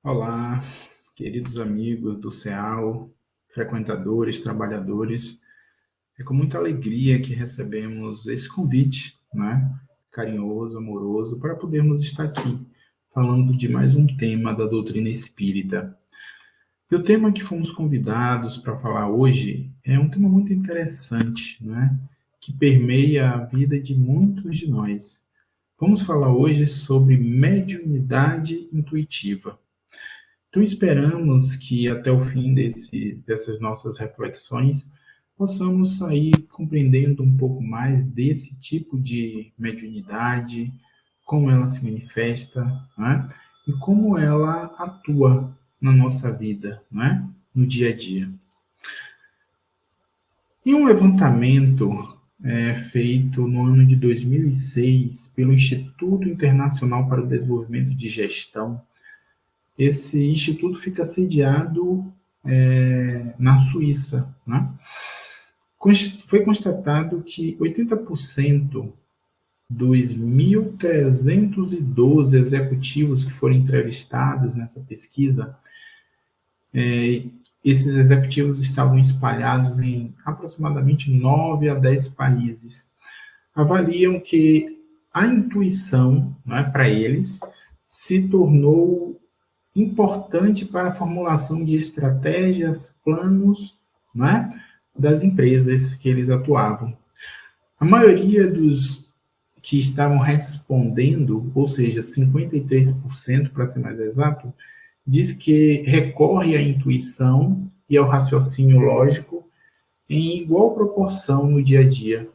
Olá, queridos amigos do CEAL, frequentadores, trabalhadores. É com muita alegria que recebemos esse convite, né? Carinhoso, amoroso, para podermos estar aqui falando de mais um tema da doutrina espírita. E o tema que fomos convidados para falar hoje é um tema muito interessante, né? Que permeia a vida de muitos de nós. Vamos falar hoje sobre mediunidade intuitiva. Então, esperamos que até o fim dessas nossas reflexões possamos sair compreendendo um pouco mais desse tipo de mediunidade, como ela se manifesta, né? E como ela atua na nossa vida, né? No dia a dia. Em um levantamento feito no ano de 2006 pelo Instituto Internacional para o Desenvolvimento de Gestão, esse instituto fica sediado na Suíça, né? Foi constatado que 80% dos 1.312 executivos que foram entrevistados nessa pesquisa, esses executivos estavam espalhados em aproximadamente 9 a 10 países. Avaliam que a intuição, né, para eles, se tornou importante para a formulação de estratégias, planos, né, das empresas que eles atuavam. A maioria dos que estavam respondendo, ou seja, 53% para ser mais exato, diz que recorre à intuição e ao raciocínio lógico em igual proporção no dia a dia.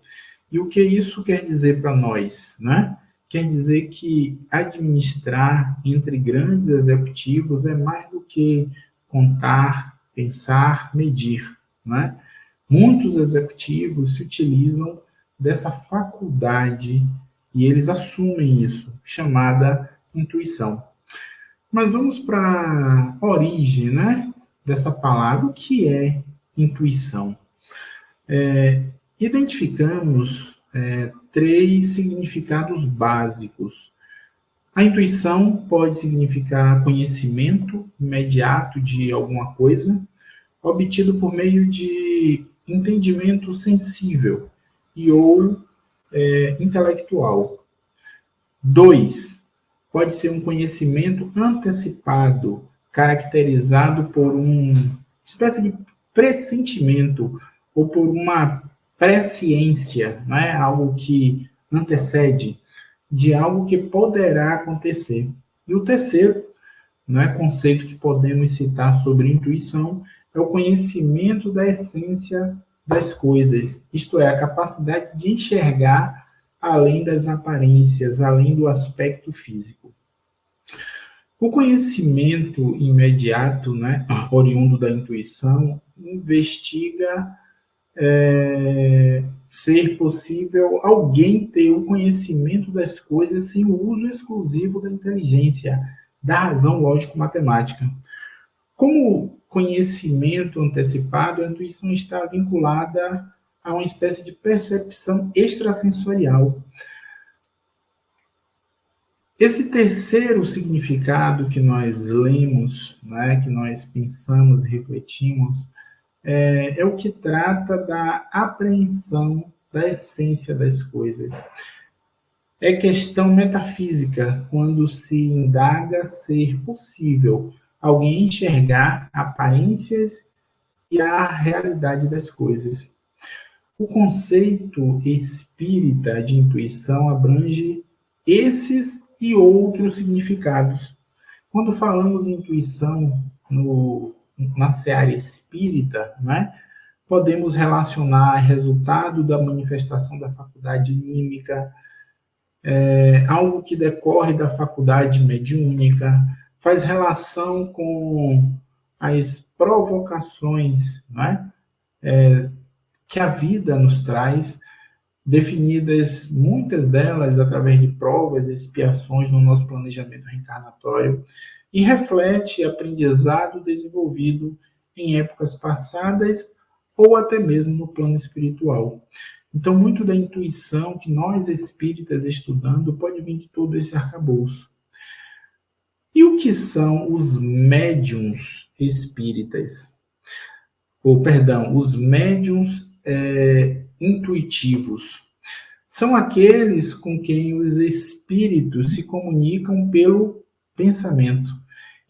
E o que isso quer dizer para nós, né? Quer dizer que administrar entre grandes executivos é mais do que contar, pensar, medir, né? Muitos executivos se utilizam dessa faculdade e eles assumem isso, chamada intuição. Mas vamos para a origem, né, dessa palavra. O que é intuição? Identificamos três significados básicos. A intuição pode significar conhecimento imediato de alguma coisa, obtido por meio de entendimento sensível e ou intelectual. Dois, pode ser um conhecimento antecipado, caracterizado por uma espécie de pressentimento ou por uma presciência, não é? Algo que antecede de algo que poderá acontecer. E o terceiro, não é, conceito que podemos citar sobre intuição é o conhecimento da essência das coisas, isto é, a capacidade de enxergar além das aparências, além do aspecto físico. O conhecimento imediato, né, oriundo da intuição, investiga ser possível alguém ter o conhecimento das coisas sem o uso exclusivo da inteligência, da razão lógico-matemática. Como conhecimento antecipado, a intuição está vinculada a uma espécie de percepção extrasensorial. Esse terceiro significado que nós lemos, né, que nós pensamos e refletimos, é o que trata da apreensão da essência das coisas. É questão metafísica, quando se indaga ser possível alguém enxergar aparências e a realidade das coisas. O conceito espírita de intuição abrange esses e outros significados. Quando falamos em intuição na seara espírita, né, podemos relacionar resultado da manifestação da faculdade anímica, algo que decorre da faculdade mediúnica, faz relação com as provocações, né, que a vida nos traz, definidas muitas delas através de provas e expiações no nosso planejamento reencarnatório, e reflete aprendizado desenvolvido em épocas passadas ou até mesmo no plano espiritual. Então, muito da intuição que nós espíritas estudando pode vir de todo esse arcabouço. E o que são os médiuns espíritas? Ou, perdão, os médiuns intuitivos? São aqueles com quem os espíritos se comunicam pelo pensamento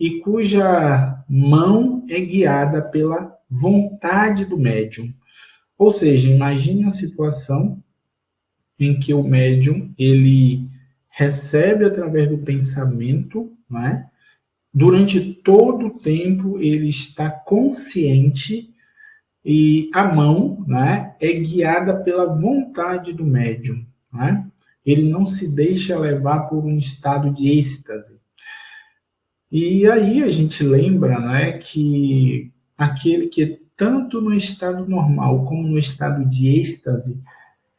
e cuja mão é guiada pela vontade do médium. Ou seja, imagine a situação em que o médium ele recebe através do pensamento, não é? Durante todo o tempo ele está consciente e a mão, né, é guiada pela vontade do médium, né? Ele não se deixa levar por um estado de êxtase. E aí a gente lembra, né, que aquele que tanto no estado normal como no estado de êxtase,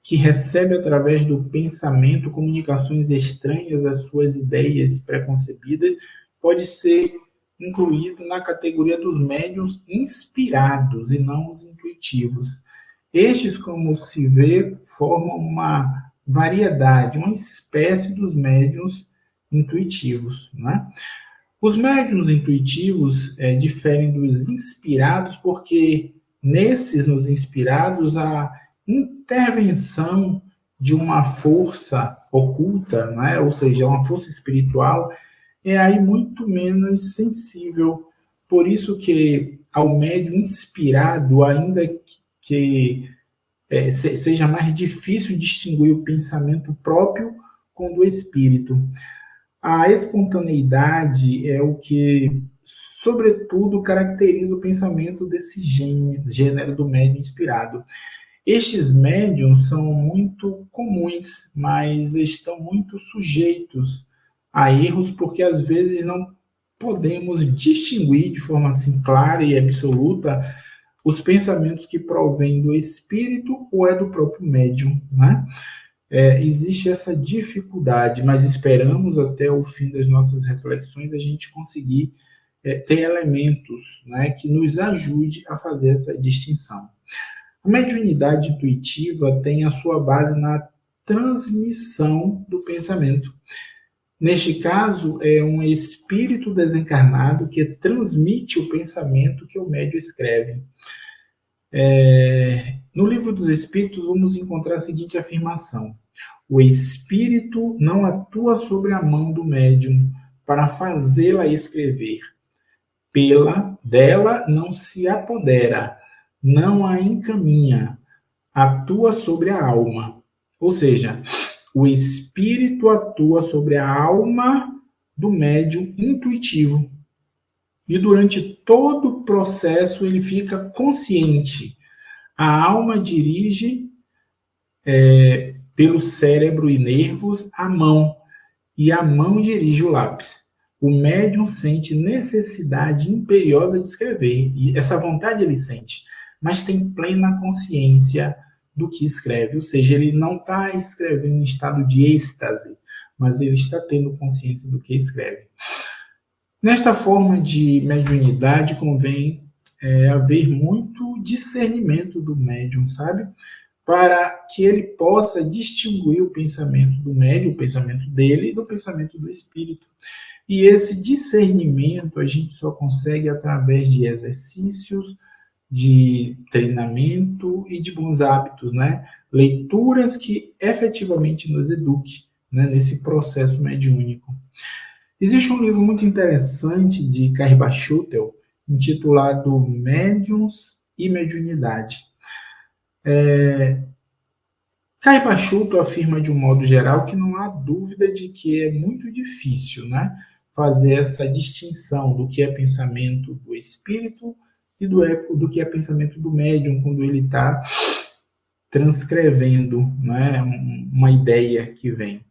que recebe através do pensamento comunicações estranhas às suas ideias preconcebidas, pode ser incluído na categoria dos médiuns inspirados e não os intuitivos. Estes, como se vê, formam uma variedade, uma espécie dos médiuns intuitivos, né? Os médiuns intuitivos diferem dos inspirados porque nos inspirados, a intervenção de uma força oculta, né? Ou seja, uma força espiritual, é aí muito menos sensível. Por isso que ao médium inspirado, ainda que seja mais difícil distinguir o pensamento próprio com o do espírito. A espontaneidade é o que, sobretudo, caracteriza o pensamento desse gênero do médium inspirado. Estes médiums são muito comuns, mas estão muito sujeitos a erros, porque às vezes não podemos distinguir de forma assim clara e absoluta os pensamentos que provêm do espírito ou é do próprio médium, né? Existe essa dificuldade, mas esperamos até o fim das nossas reflexões a gente conseguir ter elementos, né, que nos ajude a fazer essa distinção. A mediunidade intuitiva tem a sua base na transmissão do pensamento. Neste caso, é um espírito desencarnado que transmite o pensamento que o médium escreve. No Livro dos Espíritos, vamos encontrar a seguinte afirmação: o espírito não atua sobre a mão do médium para fazê-la escrever. Dela não se apodera, não a encaminha, atua sobre a alma. Ou seja, o espírito atua sobre a alma do médium intuitivo. E durante todo o processo ele fica consciente. A alma dirige pelo cérebro e nervos a mão, e a mão dirige o lápis. O médium sente necessidade imperiosa de escrever, e essa vontade ele sente, mas tem plena consciência do que escreve, ou seja, ele não está escrevendo em estado de êxtase, mas ele está tendo consciência do que escreve. Nesta forma de mediunidade convém haver muito discernimento do médium, sabe? Para que ele possa distinguir o pensamento do médium, o pensamento dele, do pensamento do espírito. E esse discernimento a gente só consegue através de exercícios, de treinamento e de bons hábitos, né? Leituras que efetivamente nos eduquem, né, nesse processo mediúnico. Existe um livro muito interessante de Carrie Schutel, intitulado Médiuns e Mediunidade. Carrie Schutel afirma de um modo geral que não há dúvida de que é muito difícil, né, fazer essa distinção do que é pensamento do espírito e do que é pensamento do médium quando ele está transcrevendo, né, uma ideia que vem.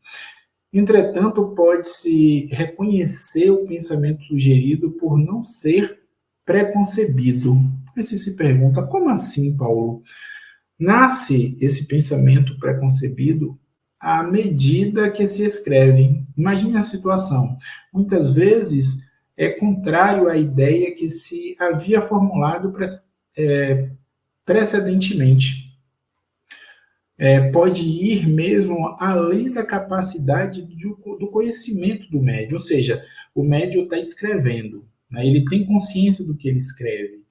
Entretanto, pode-se reconhecer o pensamento sugerido por não ser preconcebido. Aí você se pergunta, como assim, Paulo? Nasce esse pensamento preconcebido à medida que se escreve. Imagine a situação. Muitas vezes é contrário à ideia que se havia formulado precedentemente. Pode ir mesmo além da capacidade do conhecimento do médium, ou seja, o médium está escrevendo, né? Ele tem consciência do que ele escreve.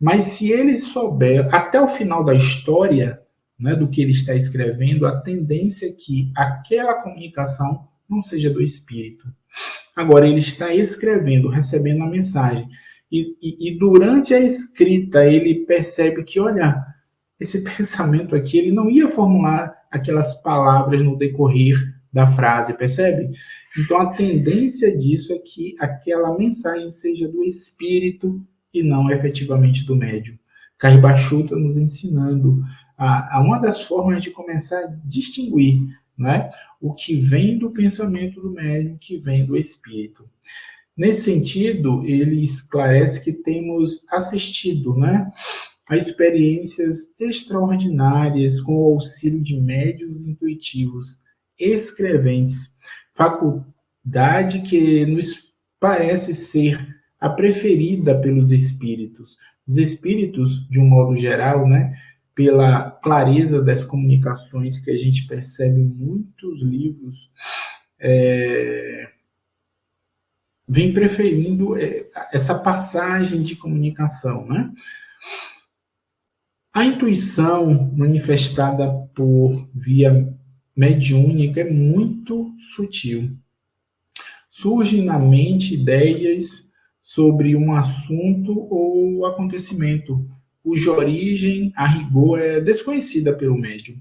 Mas se ele souber até o final da história, né, do que ele está escrevendo, a tendência é que aquela comunicação não seja do espírito. Agora, ele está escrevendo, recebendo a mensagem. E durante a escrita, ele percebe que, olha, esse pensamento aqui, ele não ia formular aquelas palavras no decorrer da frase, percebe? Então, a tendência disso é que aquela mensagem seja do espírito e não efetivamente do médium. Caribachu está nos ensinando a uma das formas de começar a distinguir, né, o que vem do pensamento do médium, o que vem do espírito. Nesse sentido, ele esclarece que temos assistido, né, a experiências extraordinárias com o auxílio de médiuns intuitivos escreventes, faculdade que nos parece ser a preferida pelos espíritos. Os espíritos, de um modo geral, né, pela clareza das comunicações que a gente percebe em muitos livros, vem preferindo essa passagem de comunicação, né? A intuição manifestada por via mediúnica é muito sutil. Surgem na mente ideias sobre um assunto ou acontecimento, cuja origem, a rigor, é desconhecida pelo médium.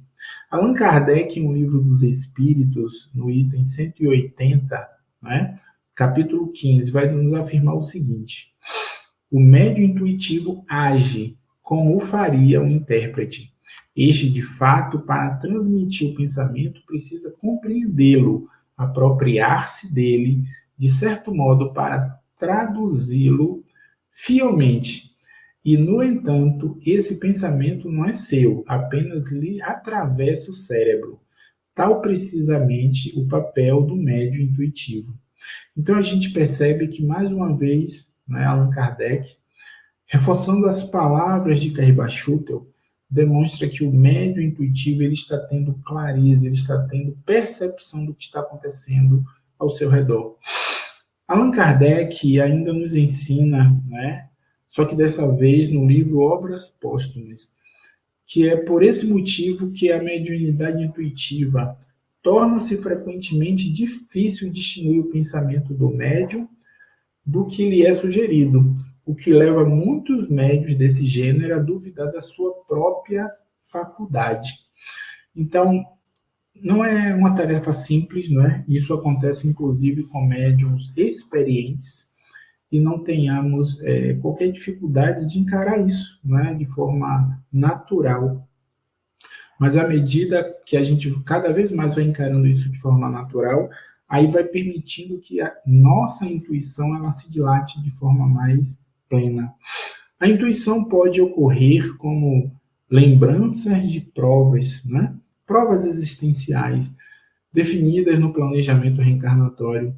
Allan Kardec, em O Livro dos Espíritos, no item 180, né, capítulo 15, vai nos afirmar o seguinte: o médium intuitivo age como o faria um intérprete. Este, de fato, para transmitir o pensamento, precisa compreendê-lo, apropriar-se dele, de certo modo, para traduzi-lo fielmente. E, no entanto, esse pensamento não é seu, apenas lhe atravessa o cérebro. Tal precisamente o papel do médium intuitivo. Então a gente percebe que, mais uma vez, né, Allan Kardec, reforçando as palavras de Caribachutel, demonstra que o médium intuitivo ele está tendo clareza, ele está tendo percepção do que está acontecendo ao seu redor. Allan Kardec ainda nos ensina, né, só que dessa vez no livro Obras Póstumas, que é por esse motivo que a mediunidade intuitiva torna-se frequentemente difícil distinguir o pensamento do médium do que lhe é sugerido, o que leva muitos médiuns desse gênero a duvidar da sua própria faculdade. Então, não é uma tarefa simples, não é? Isso acontece inclusive com médiuns experientes, e não tenhamos qualquer dificuldade de encarar isso, né, de forma natural. Mas à medida que a gente cada vez mais vai encarando isso de forma natural, aí vai permitindo que a nossa intuição ela se dilate de forma mais plena. A intuição pode ocorrer como lembranças de provas, né? Provas existenciais definidas no planejamento reencarnatório.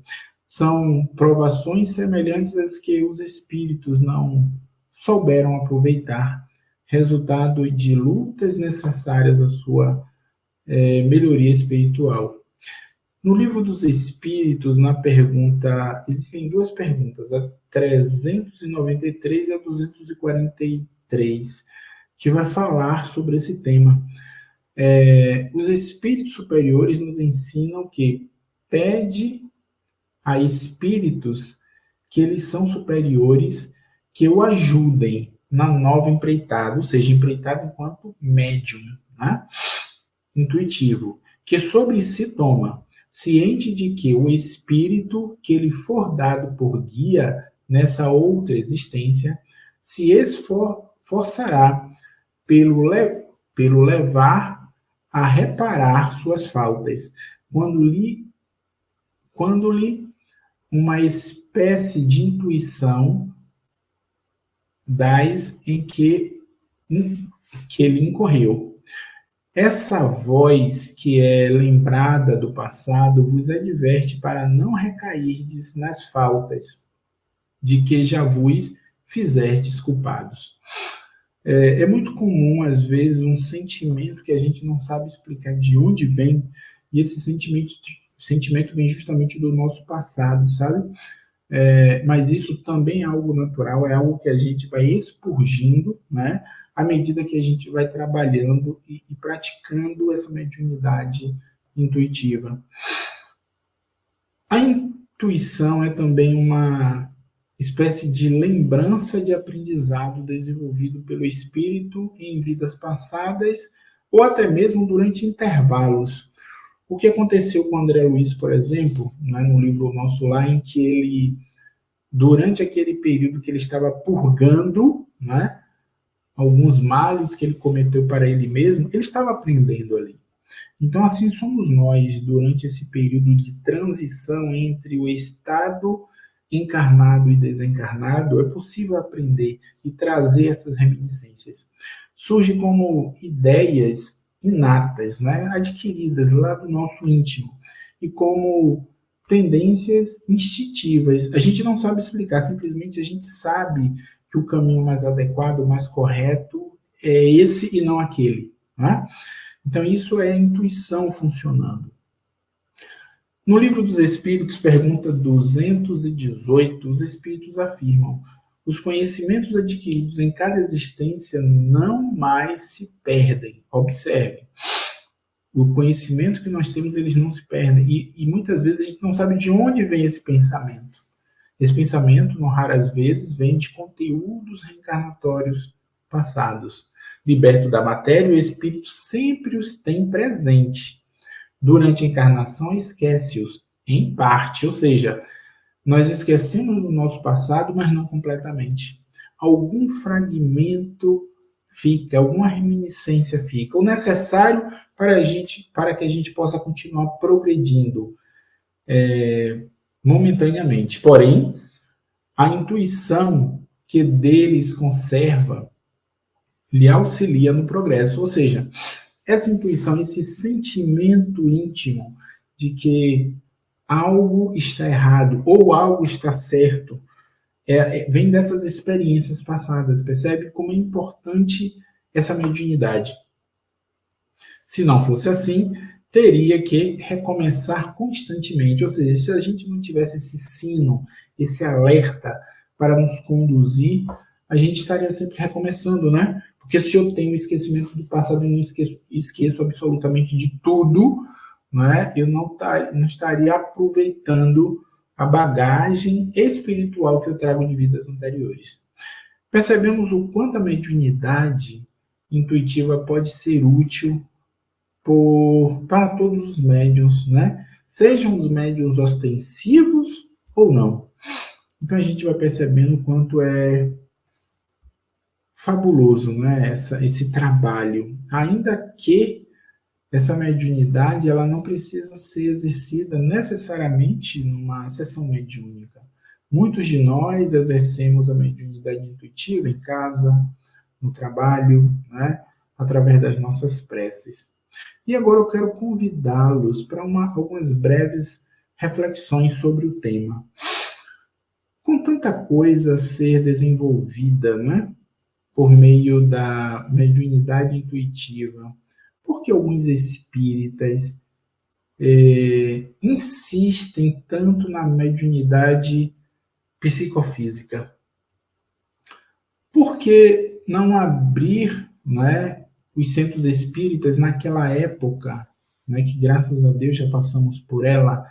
São provações semelhantes às que os espíritos não souberam aproveitar, resultado de lutas necessárias à sua melhoria espiritual. No Livro dos Espíritos, na pergunta, existem duas perguntas, a 393 e a 243, que vai falar sobre esse tema. Os espíritos superiores nos ensinam que pede a espíritos que eles são superiores, que o ajudem na nova empreitada, ou seja, empreitada enquanto médium, né, intuitivo, que sobre si toma, ciente de que o espírito que lhe for dado por guia nessa outra existência se esforçará pelo levar a reparar suas faltas, quando lhe uma espécie de intuição das em que ele incorreu. Essa voz que é lembrada do passado vos adverte para não recairdes nas faltas de que já vos fizerdes culpados. É muito comum, às vezes, um sentimento que a gente não sabe explicar de onde vem, e esse sentimento vem justamente do nosso passado, sabe? Mas isso também é algo natural, é algo que a gente vai expurgindo, né? À medida que a gente vai trabalhando e praticando essa mediunidade intuitiva. A intuição é também uma espécie de lembrança de aprendizado desenvolvido pelo espírito em vidas passadas ou até mesmo durante intervalos. O que aconteceu com o André Luiz, por exemplo, né, no livro Nosso Lar, em que ele, durante aquele período que ele estava purgando, né, alguns males que ele cometeu para ele mesmo, ele estava aprendendo ali. Então, assim somos nós durante esse período de transição entre o estado encarnado e desencarnado, é possível aprender e trazer essas reminiscências. Surge como ideias inatas, né, adquiridas lá do nosso íntimo, e como tendências instintivas. A gente não sabe explicar, simplesmente a gente sabe que o caminho mais adequado, mais correto é esse e não aquele, né? Então, isso é a intuição funcionando. No Livro dos Espíritos, pergunta 218, os Espíritos afirmam: os conhecimentos adquiridos em cada existência não mais se perdem. Observe, o conhecimento que nós temos, eles não se perdem. E muitas vezes a gente não sabe de onde vem esse pensamento. Esse pensamento, não raras vezes, vem de conteúdos reencarnatórios passados. Liberto da matéria, o espírito sempre os tem presente. Durante a encarnação, esquece-os, em parte, ou seja, nós esquecemos do nosso passado, mas não completamente. Algum fragmento fica, alguma reminiscência fica, o necessário para que a gente possa continuar progredindo momentaneamente. Porém, a intuição que deles conserva lhe auxilia no progresso, ou seja, essa intuição, esse sentimento íntimo de que algo está errado ou algo está certo, vem dessas experiências passadas. Percebe como é importante essa mediunidade? Se não fosse assim, teria que recomeçar constantemente. Ou seja, se a gente não tivesse esse sino, esse alerta para nos conduzir, a gente estaria sempre recomeçando, né? Porque se eu tenho esquecimento do passado e não esqueço absolutamente de tudo, né? Eu não estaria aproveitando a bagagem espiritual que eu trago de vidas anteriores. Percebemos o quanto a mediunidade intuitiva pode ser útil para todos os médiuns, né? Sejam os médiuns ostensivos ou não. Então a gente vai percebendo o quanto é fabuloso, né? Esse trabalho, ainda que essa mediunidade ela não precisa ser exercida necessariamente numa sessão mediúnica. Muitos de nós exercemos a mediunidade intuitiva em casa, no trabalho, né? Através das nossas preces. E agora eu quero convidá-los para algumas breves reflexões sobre o tema. Com tanta coisa a ser desenvolvida, né, por meio da mediunidade intuitiva, por que alguns espíritas insistem tanto na mediunidade psicofísica? Por que não abrir, né, os centros espíritas naquela época, né, que graças a Deus já passamos por ela,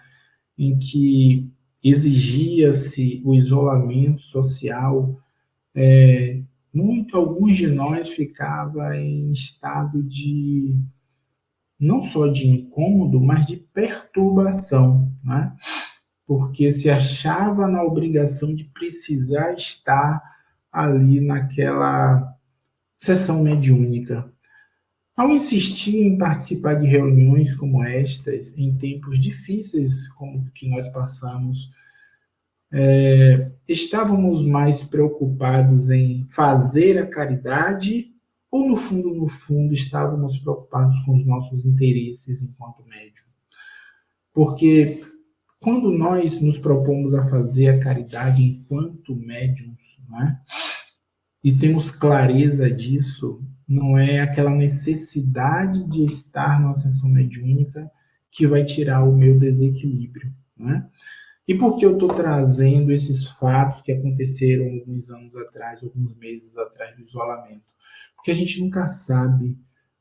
em que exigia-se o isolamento social, alguns de nós ficava em estado de não só de incômodo, mas de perturbação, né? Porque se achava na obrigação de precisar estar ali naquela sessão mediúnica. Ao insistir em participar de reuniões como estas, em tempos difíceis como o que nós passamos, estávamos mais preocupados em fazer a caridade ou, no fundo, estávamos preocupados com os nossos interesses enquanto médium? Porque quando nós nos propomos a fazer a caridade enquanto médiums, né, e temos clareza disso, não é aquela necessidade de estar numa sessão mediúnica que vai tirar o meu desequilíbrio, né? E por que eu estou trazendo esses fatos que aconteceram alguns anos atrás, alguns meses atrás do isolamento? Porque a gente nunca sabe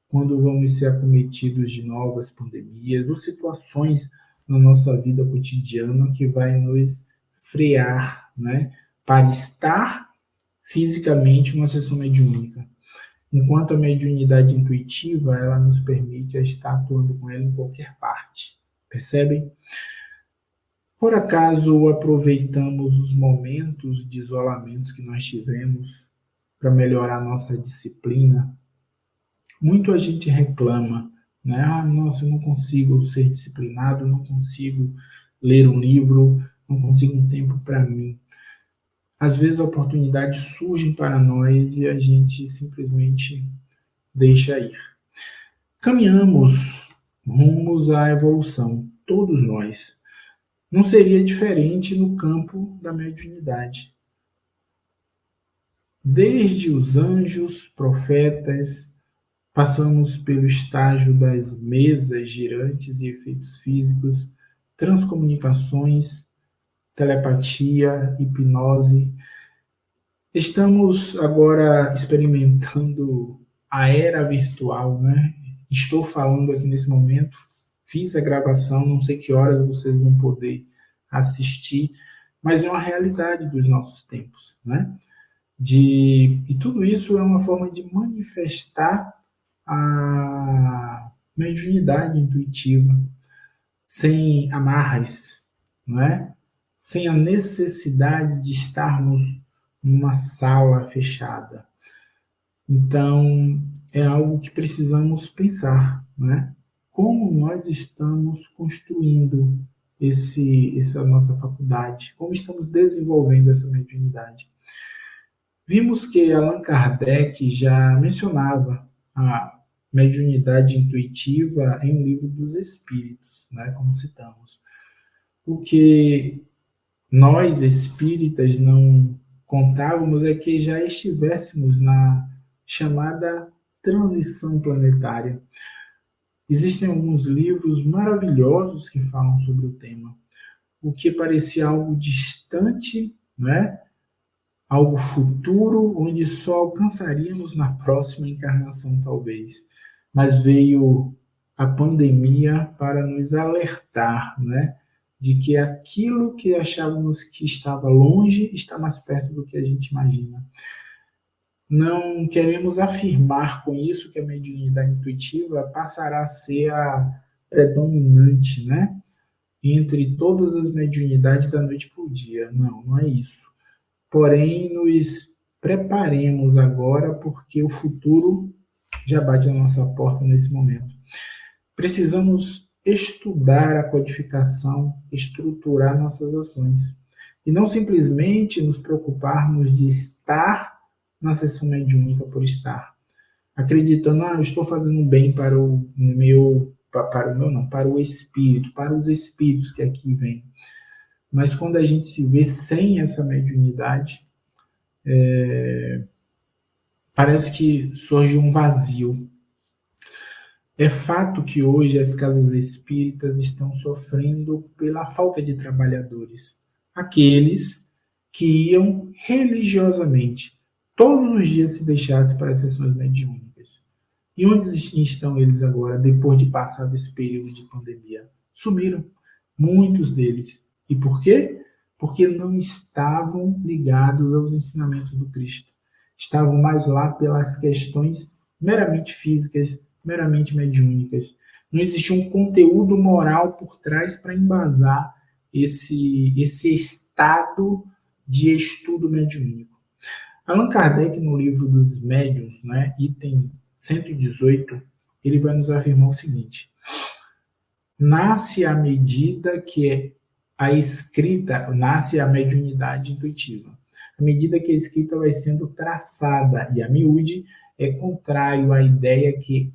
quando vamos ser acometidos de novas pandemias ou situações na nossa vida cotidiana que vai nos frear, né, para estar fisicamente numa sessão mediúnica. Enquanto a mediunidade intuitiva, ela nos permite estar atuando com ela em qualquer parte. Percebem? Por acaso aproveitamos os momentos de isolamento que nós tivemos para melhorar nossa disciplina? Muito a gente reclama, né? Ah, nossa, eu não consigo ser disciplinado, não consigo ler um livro, não consigo um tempo para mim. Às vezes oportunidades surgem para nós e a gente simplesmente deixa ir. Caminhamos rumos à evolução, todos nós. Não seria diferente no campo da mediunidade. Desde os anjos, profetas, passamos pelo estágio das mesas girantes e efeitos físicos, transcomunicações, telepatia, hipnose. Estamos agora experimentando a era virtual, né? Estou falando aqui nesse momento, fiz a gravação, não sei que horas vocês vão poder assistir, mas é uma realidade dos nossos tempos, né? E tudo isso é uma forma de manifestar a mediunidade intuitiva, sem amarras, não é? Sem a necessidade de estarmos numa sala fechada. Então, é algo que precisamos pensar, né? Como nós estamos construindo essa nossa faculdade, como estamos desenvolvendo essa mediunidade. Vimos que Allan Kardec já mencionava a mediunidade intuitiva em O Livro dos Espíritos, né, como citamos. O que nós, espíritas, não contávamos é que já estivéssemos na chamada transição planetária. Existem alguns livros maravilhosos que falam sobre o tema. O que parecia algo distante, né? Algo futuro, onde só alcançaríamos na próxima encarnação, talvez. Mas veio a pandemia para nos alertar, né? De que aquilo que achávamos que estava longe está mais perto do que a gente imagina. Não queremos afirmar com isso que a mediunidade intuitiva passará a ser a predominante, né? Entre todas as mediunidades da noite para o dia. Não, não é isso. Porém, nos preparemos agora, porque o futuro já bate na nossa porta nesse momento. Precisamos estudar a codificação, estruturar nossas ações. E não simplesmente nos preocuparmos de estar na sessão mediúnica por estar. Acreditando, eu estou fazendo um bem para o meu, para o espírito, para os espíritos que aqui vêm. Mas quando a gente se vê sem essa mediunidade, parece que surge um vazio. É fato que hoje as casas espíritas estão sofrendo pela falta de trabalhadores. Aqueles que iam religiosamente, todos os dias se deixassem para as sessões mediúnicas. E onde estão eles agora, depois de passar desse período de pandemia? Sumiram, muitos deles. E por quê? Porque não estavam ligados aos ensinamentos do Cristo. Estavam mais lá pelas questões meramente físicas, meramente mediúnicas. Não existia um conteúdo moral por trás para embasar esse estado de estudo mediúnico. Allan Kardec, no livro dos Médiuns, né, item 118, ele vai nos afirmar o seguinte: nasce à medida que a escrita, nasce a mediunidade intuitiva. À medida que a escrita vai sendo traçada, e a miúde é contrário à ideia que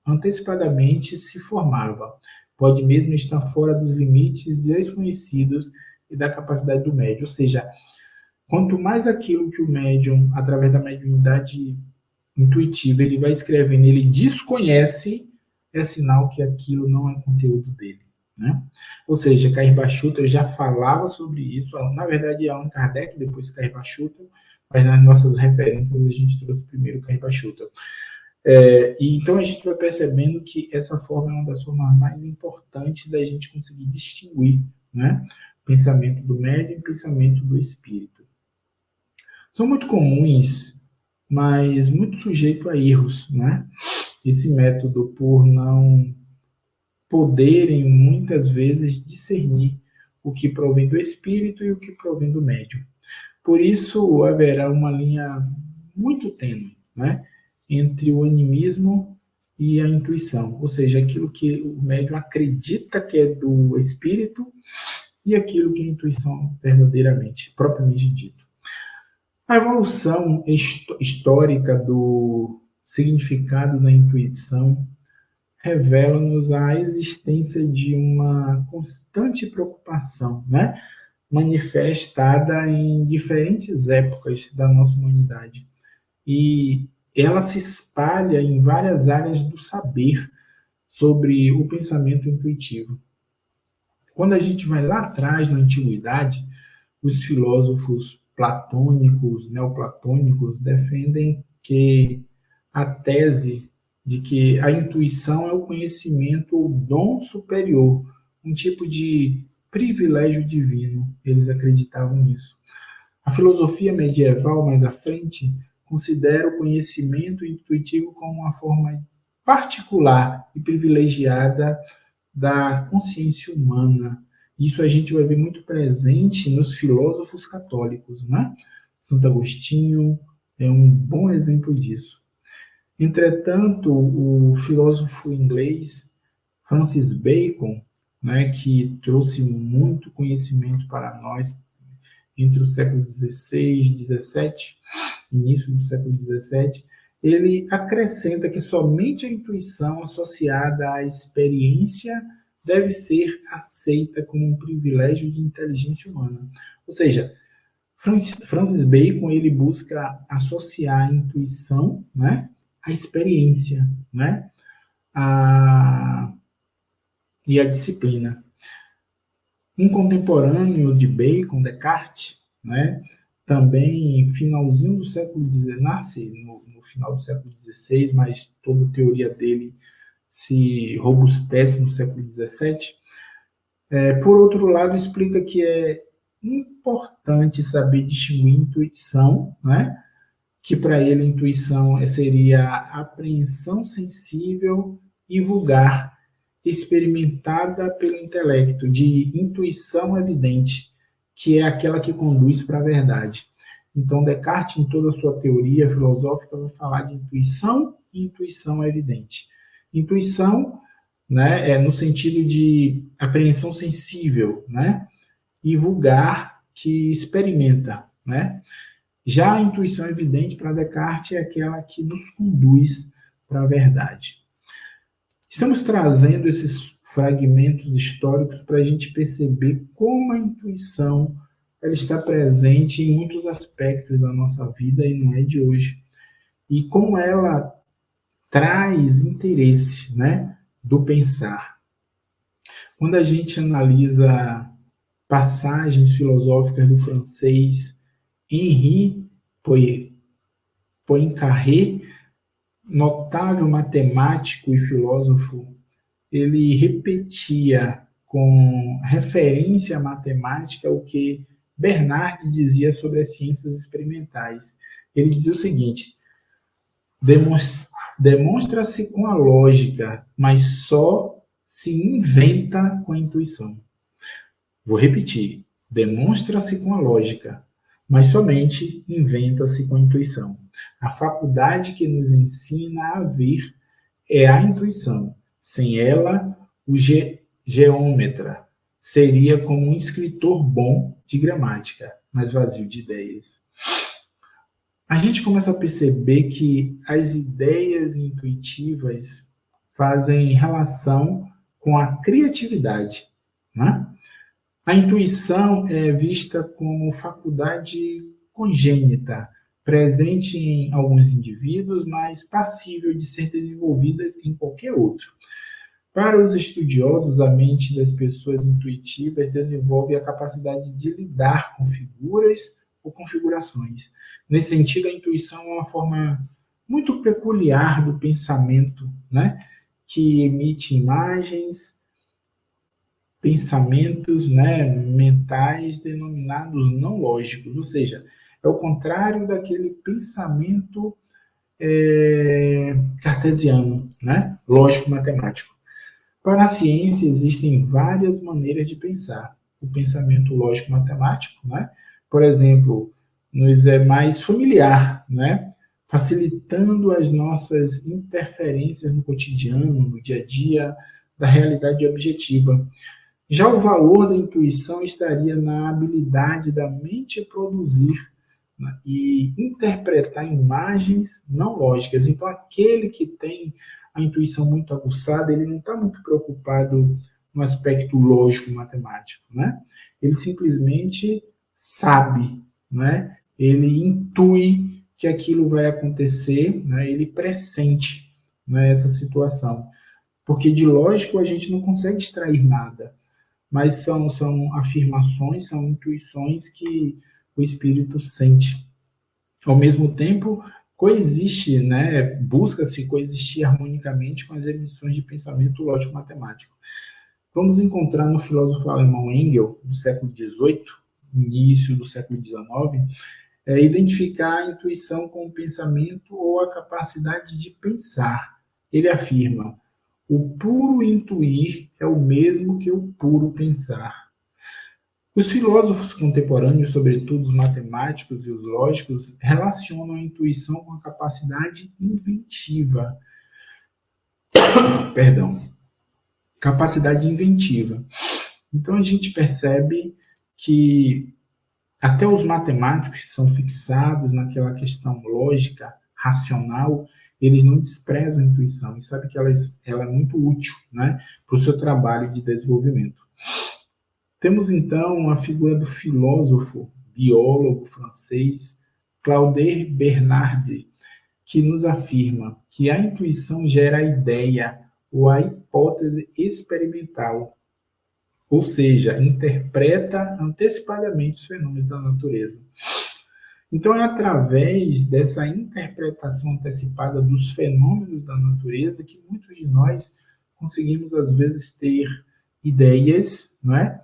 antecipadamente se formava. Pode mesmo estar fora dos limites desconhecidos e da capacidade do médium. Ou seja, quanto mais aquilo que o médium, através da mediunidade intuitiva, ele vai escrevendo, ele desconhece, é sinal que aquilo não é conteúdo dele. né? Ou seja, Cair Schutter já falava sobre isso, na verdade, Allan Kardec, depois Cair Schutter, mas nas nossas referências a gente trouxe primeiro Cair Schutter. E então a gente vai percebendo que essa forma é uma das formas mais importantes da gente conseguir distinguir, né? Pensamento do médium e pensamento do espírito. São muito comuns, mas muito sujeito a erros, né? Esse método, por não poderem muitas vezes discernir o que provém do espírito e o que provém do médium. Por isso haverá uma linha muito tênue, né, entre o animismo e a intuição, ou seja, aquilo que o médium acredita que é do espírito e aquilo que é a intuição verdadeiramente, propriamente dito. A evolução histórica do significado da intuição revela-nos a existência de uma constante preocupação, né, manifestada em diferentes épocas da nossa humanidade. E ela se espalha em várias áreas do saber sobre o pensamento intuitivo. Quando a gente vai lá atrás, na antiguidade, os filósofos platônicos, neoplatônicos, defendem que a tese de que a intuição é o conhecimento ou dom superior, um tipo de privilégio divino. Eles acreditavam nisso. A filosofia medieval, mais à frente, considera o conhecimento intuitivo como uma forma particular e privilegiada da consciência humana. Isso a gente vai ver muito presente nos filósofos católicos, né? Santo Agostinho é um bom exemplo disso. Entretanto, o filósofo inglês Francis Bacon, né, que trouxe muito conhecimento para nós entre o século XVI e XVII, início do século XVII, ele acrescenta que somente a intuição associada à experiência deve ser aceita como um privilégio de inteligência humana. Ou seja, Francis Bacon ele busca associar a intuição, né, à experiência, né, e à disciplina. Um contemporâneo de Bacon, Descartes, né, também finalzinho do século XIX, nasce no final do século XVI, mas toda a teoria dele se robustece no século XVII. Por outro lado, explica que é importante saber distinguir intuição, né, que para ele intuição seria a apreensão sensível e vulgar, experimentada pelo intelecto, de intuição evidente, que é aquela que conduz para a verdade. Então, Descartes, em toda a sua teoria filosófica, vai falar de intuição e intuição evidente. Intuição, né, é no sentido de apreensão sensível, né, e vulgar, que experimenta, né. Já a intuição evidente para Descartes é aquela que nos conduz para a verdade. Estamos trazendo esses fragmentos históricos para a gente perceber como a intuição ela está presente em muitos aspectos da nossa vida e não é de hoje. E como ela traz interesse, né, do pensar. Quando a gente analisa passagens filosóficas do francês Henri Poincaré, notável matemático e filósofo, ele repetia com referência à matemática o que Bernard dizia sobre as ciências experimentais. Ele dizia o seguinte: demonstra-se com a lógica, mas só se inventa com a intuição. Vou repetir: demonstra-se com a lógica, mas somente inventa-se com a intuição. A faculdade que nos ensina a ver é a intuição. Sem ela, o geômetra seria como um escritor bom de gramática, mas vazio de ideias. A gente começa a perceber que as ideias intuitivas fazem relação com a criatividade, né? A intuição é vista como faculdade congênita, presente em alguns indivíduos, mas passível de ser desenvolvida em qualquer outro. Para os estudiosos, a mente das pessoas intuitivas desenvolve a capacidade de lidar com figuras ou configurações. Nesse sentido, a intuição é uma forma muito peculiar do pensamento, né? Que emite imagens, pensamentos, né, mentais denominados não lógicos, ou seja, é o contrário daquele pensamento cartesiano, né, lógico-matemático. Para a ciência, existem várias maneiras de pensar. O pensamento lógico-matemático, né? Por exemplo, nos é mais familiar, né? Facilitando as nossas interferências no cotidiano, no dia a dia, da realidade objetiva. Já o valor da intuição estaria na habilidade da mente produzir, né, e interpretar imagens não lógicas. Então, aquele que tem a intuição muito aguçada, ele não está muito preocupado no aspecto lógico-matemático, né? Ele simplesmente sabe, né? Ele intui que aquilo vai acontecer, né? Ele pressente, né, essa situação. Porque de lógico a gente não consegue extrair nada, mas são afirmações, são intuições que o espírito sente. Ao mesmo tempo, coexiste, né, busca-se coexistir harmonicamente com as emissões de pensamento lógico-matemático. Vamos encontrar no filósofo alemão Engels, do século XVIII, início do século XIX, identificar a intuição com o pensamento ou a capacidade de pensar. Ele afirma: o puro intuir é o mesmo que o puro pensar. Os filósofos contemporâneos, sobretudo os matemáticos e os lógicos, relacionam a intuição com a capacidade inventiva. Perdão, capacidade inventiva. Então a gente percebe que até os matemáticos que são fixados naquela questão lógica, racional, eles não desprezam a intuição e sabem que ela é muito útil, né, para o seu trabalho de desenvolvimento. Temos então a figura do filósofo, biólogo francês Claude Bernard, que nos afirma que a intuição gera a ideia ou a hipótese experimental, ou seja, interpreta antecipadamente os fenômenos da natureza. Então, é através dessa interpretação antecipada dos fenômenos da natureza que muitos de nós conseguimos, às vezes, ter ideias, não é?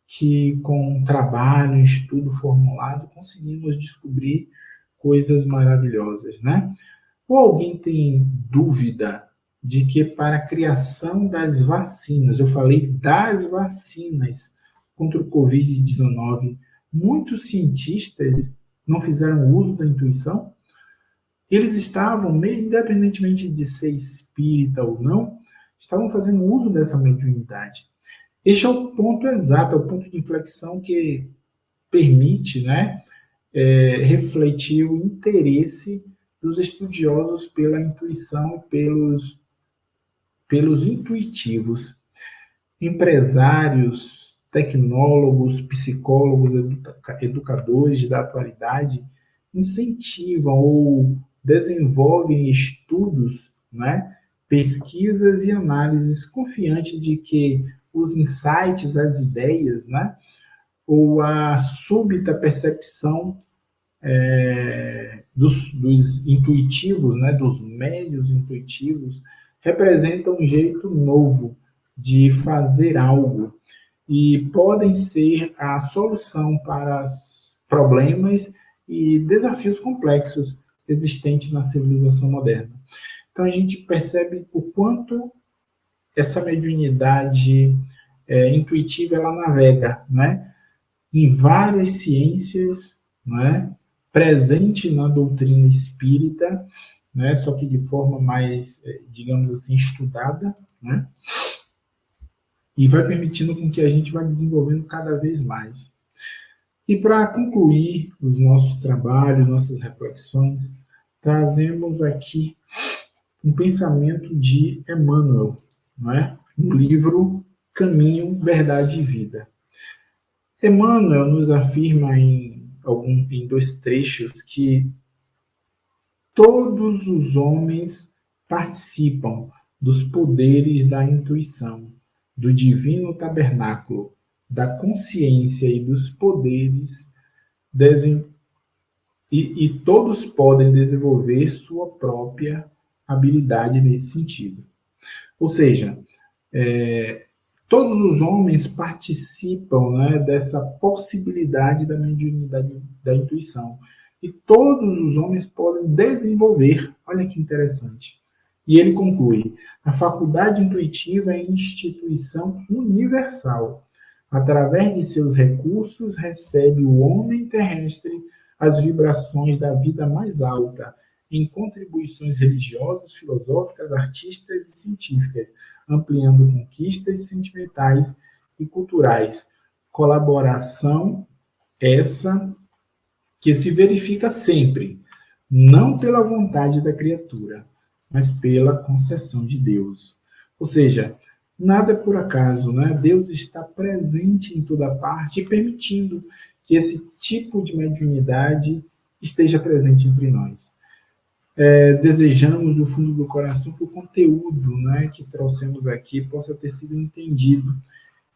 Que com trabalho, estudo formulado, conseguimos descobrir coisas maravilhosas, né? Ou alguém tem dúvida de que para a criação das vacinas, eu falei das vacinas contra o Covid-19, muitos cientistas não fizeram uso da intuição? Eles estavam, independentemente de ser espírita ou não, estavam fazendo uso dessa mediunidade. Este é o ponto exato, é o ponto de inflexão que permite, né, refletir o interesse dos estudiosos pela intuição e pelos intuitivos. Empresários, tecnólogos, psicólogos, educadores da atualidade incentivam ou desenvolvem estudos, né, pesquisas e análises confiantes de que os insights, as ideias, né, ou a súbita percepção dos intuitivos, né, dos médios intuitivos, representam um jeito novo de fazer algo e podem ser a solução para problemas e desafios complexos existentes na civilização moderna. Então a gente percebe o quanto essa mediunidade intuitiva ela navega, né, em várias ciências, né, presente na doutrina espírita, né, só que de forma mais, digamos assim, estudada, né, e vai permitindo com que a gente vá desenvolvendo cada vez mais. E para concluir os nossos trabalhos, nossas reflexões, trazemos aqui um pensamento de Emmanuel, não é? No livro Caminho, Verdade e Vida. Emmanuel nos afirma em dois trechos que todos os homens participam dos poderes da intuição, do divino tabernáculo, da consciência e dos poderes e todos podem desenvolver sua própria habilidade nesse sentido. Ou seja, todos os homens participam, né, dessa possibilidade da mediunidade da intuição. E todos os homens podem desenvolver. Olha que interessante. E ele conclui: a faculdade intuitiva é instituição universal. Através de seus recursos, recebe o homem terrestre as vibrações da vida mais alta, em contribuições religiosas, filosóficas, artísticas e científicas, ampliando conquistas sentimentais e culturais. Colaboração essa que se verifica sempre, não pela vontade da criatura, mas pela concessão de Deus. Ou seja, nada é por acaso, né? Deus está presente em toda parte e permitindo que esse tipo de mediunidade esteja presente entre nós. Desejamos do fundo do coração que o conteúdo, né, que trouxemos aqui possa ter sido entendido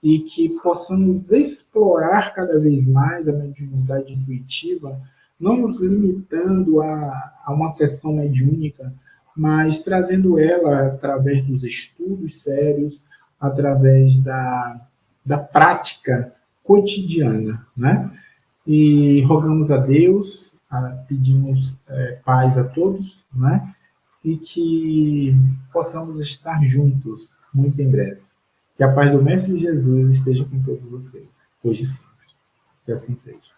e que possamos explorar cada vez mais a mediunidade intuitiva, não nos limitando a uma sessão mediúnica, mas trazendo ela através dos estudos sérios, através da prática cotidiana, né? E rogamos a Deus, pedimos paz a todos, né? E que possamos estar juntos muito em breve. Que a paz do Mestre Jesus esteja com todos vocês, hoje e sempre. Que assim seja.